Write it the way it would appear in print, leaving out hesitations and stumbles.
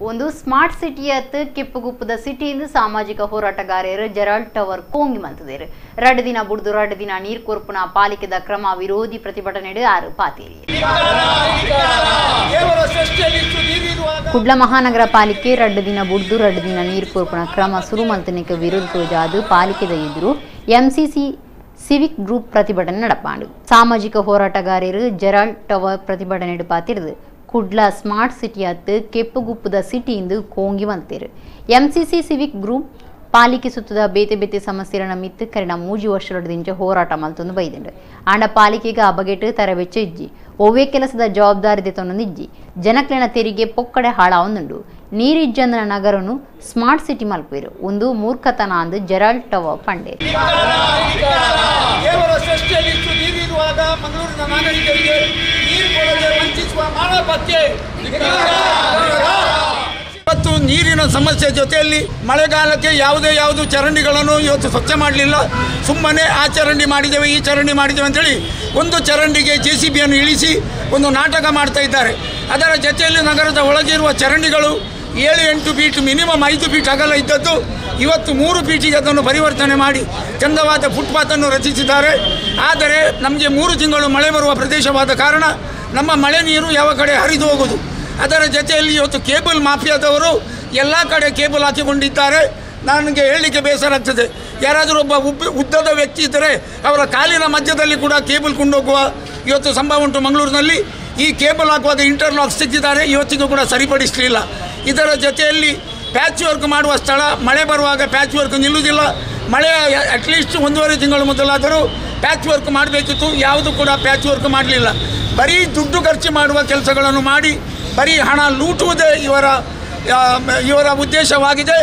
ಒಂದು ಸ್ಮಾರ್ಟ್ ಸಿಟಿಯತ್ ಕೆಪ್ಪುಗುಪ್ಪದ ಸಿಟಿಯಿಂದ ಸಾಮಾಜಿಕ ಹೋರಾಟಗಾರರು ಜೆರಾಲ್ಡ್ ಟವರ್ ಕೋಂಗಿ ಮಂತದೇರು 2 ದಿನ ಬುಡ್ದು 2 ದಿನ ನೀರು ಕೊರ್ಪುನ ಪಾಲಿಕೆದ ಕ್ರಮ ವಿರೋಧಿ ಪ್ರತಿಭಟನೆ ಆರು ಪಾತೇರಿ ಕುಡ್ಲ ಮಹಾನಗರ ಪಾಲಿಕೆ 2 ದಿನ ಬುಡ್ದು 2 ದಿನ ನೀರು ಕೊರ್ಪುನ ಕ್ರಮ ಶುರು ಮಂತನಿಕ ವಿರೋಧ ತೋಜಾದು ಪಾಲಿಕೆದ ಎದುರು ಎಂಸಿಸಿ ಸಿವಿಕ್ ಗ್ರೂಪ್ ಪ್ರತಿಭಟನೆ ನಡಪಾಂಡು ಸಾಮಾಜಿಕ ಹೋರಾಟಗಾರರು ಜೆರಾಲ್ಡ್ ಟವರ್ ಪ್ರತಿಭಟನೆ ಪಾತಿರುದು ಕುಡ್ಲ ಸ್ಮಾರ್ಟ್ ಸಿಟಿ ಅತ್ತು ಕೆಪ್ಪುಗುಪ್ಪದ ಸಿಟಿಯಿಂದ ಕೋಂಗಿ ಬಂತೇರು ಎಂಸಿಸಿ ಸಿವಿಕ್ ಗ್ರೂಪ್ ಪಾಲಿಕೆ ಸುತ್ತದ ಬೇತೆ ಬೇತೆ ಸಮಸ್ಯೆಗಳನ್ನು ಮಿತ್ತು ಕರೆನ 3 ವರ್ಷದಿಂದ ಹೋರಾಟ ಮಲ್ತೊಂದು ಬೈದಿಂಡು ಆಂಡ ಪಾಲಿಕೆಗೆ ಅಬಗೆಟ್ ತರವೆಚ್ಚ ಇಜ್ಜಿ ಒವ್ವೇ ಕೆಲಸದ ಜವಾಬ್ದಾರಿ ತೊಂದು ಇಜ್ಜಿ ಜನಕ್ಲೆನ ತೆರಿಗೆ ಪೊಕ್ಕಡೆ ಹಾಳಾವೊಂದುಂಡು ನೀರಿಜ್ಜಂದನ ನಗರನು ಸ್ಮಾರ್ಟ್ ಸಿಟಿ ಮಲ್ಪೇರು ಒಂದು ಮೂರ್ಖತನ ಅಂದು ಜೆರಾಲ್ಡ್ ಟವರ್ ಪಂಡೆ ಇವತ್ತು ನೀರಿನ ಸಮಸ್ಯೆ ಜೊತೆಯಲ್ಲಿ ಮಳೆಗಾಲಕ್ಕೆ ಯಾವುದು ಚರಂಡಿಗಳನ್ನು ಇವತ್ತು ಸ್ವಚ್ಛ ಮಾಡಲಿಲ್ಲ. ಸುಮ್ಮನೆ ಆ ಚರಂಡಿ ಮಾಡಿದ್ದೇವೆ ಈ ಚರಂಡಿ ಮಾಡಿದ್ದೇವೆ ಅಂತೇಳಿ ಒಂದು ಚರಂಡಿಗೆ JCBಯನ್ನು ಇಳಿಸಿ ಒಂದು ನಾಟಕ ಮಾಡ್ತಾ ಇದ್ದಾರೆ. ಅದರ ಜೊತೆಯಲ್ಲಿ ನಗರದ ಒಳಗಿರುವ ಚರಂಡಿಗಳು 7-8 ಫೀಟ್ ಮಿನಿಮಮ್ 5 ಫೀಟ್ ಅಗಲ ಇದ್ದದ್ದು ಇವತ್ತು 3 ಫೀಟಿಗೆ ಅದನ್ನು ಪರಿವರ್ತನೆ ಮಾಡಿ ಚಂದವಾದ ಫುಟ್ಪಾತನ್ನು ರಚಿಸಿದ್ದಾರೆ. ಆದರೆ ನಮಗೆ 3 ತಿಂಗಳು ಮಳೆ ಬರುವ ಪ್ರದೇಶವಾದ ಕಾರಣ ನಮ್ಮ ಮಳೆ ನೀರು ಯಾವ ಕಡೆ ಹರಿದು ಹೋಗುವುದು. ಅದರ ಜೊತೆಯಲ್ಲಿ ಇವತ್ತು ಕೇಬಲ್ ಮಾಫಿಯಾದವರು ಎಲ್ಲ ಕಡೆ ಕೇಬಲ್ ಹಾಕಿಕೊಂಡಿದ್ದಾರೆ. ನನಗೆ ಹೇಳಲಿಕ್ಕೆ ಬೇಸರ ಆಗ್ತದೆ. ಯಾರಾದರೂ ಒಬ್ಬ ಉದ್ದದ ವ್ಯಕ್ತಿ ಇದ್ದರೆ ಅವರ ಕಾಲಿನ ಮಧ್ಯದಲ್ಲಿ ಕೂಡ ಕೇಬಲ್ ಕೊಂಡೋಗುವ ಇವತ್ತು ಸಂಭವ ಉಂಟು. ಮಂಗಳೂರಿನಲ್ಲಿ ಈ ಕೇಬಲ್ ಹಾಕುವಾಗ ಇಂಟರ್ಲಾಕ್ಸ್ ತೆಗೆದಿದ್ದಾರೆ, ಇವತ್ತಿಗೂ ಕೂಡ ಸರಿಪಡಿಸಲಿಲ್ಲ. ಇದರ ಜೊತೆಯಲ್ಲಿ ಪ್ಯಾಚ್ ವರ್ಕ್ ಮಾಡುವ ಸ್ಥಳ ಮಳೆ ಬರುವಾಗ ಪ್ಯಾಚ್ ವರ್ಕ್ ನಿಲ್ಲುವುದಿಲ್ಲ. ಮಳೆ ಅಟ್ಲೀಸ್ಟ್ 1.5 ತಿಂಗಳು ಮೊದಲಾದರೂ ಪ್ಯಾಚ್ ವರ್ಕ್ ಮಾಡಬೇಕಿತ್ತು, ಯಾವುದು ಕೂಡ ಪ್ಯಾಚ್ ವರ್ಕ್ ಮಾಡಲಿಲ್ಲ. ಬರೀ ದುಡ್ಡು ಖರ್ಚು ಮಾಡುವ ಕೆಲಸಗಳನ್ನು ಮಾಡಿ ಬರೀ ಹಣ ಲೂಟುವುದೇ ಇವರ ಉದ್ದೇಶವಾಗಿದೆ.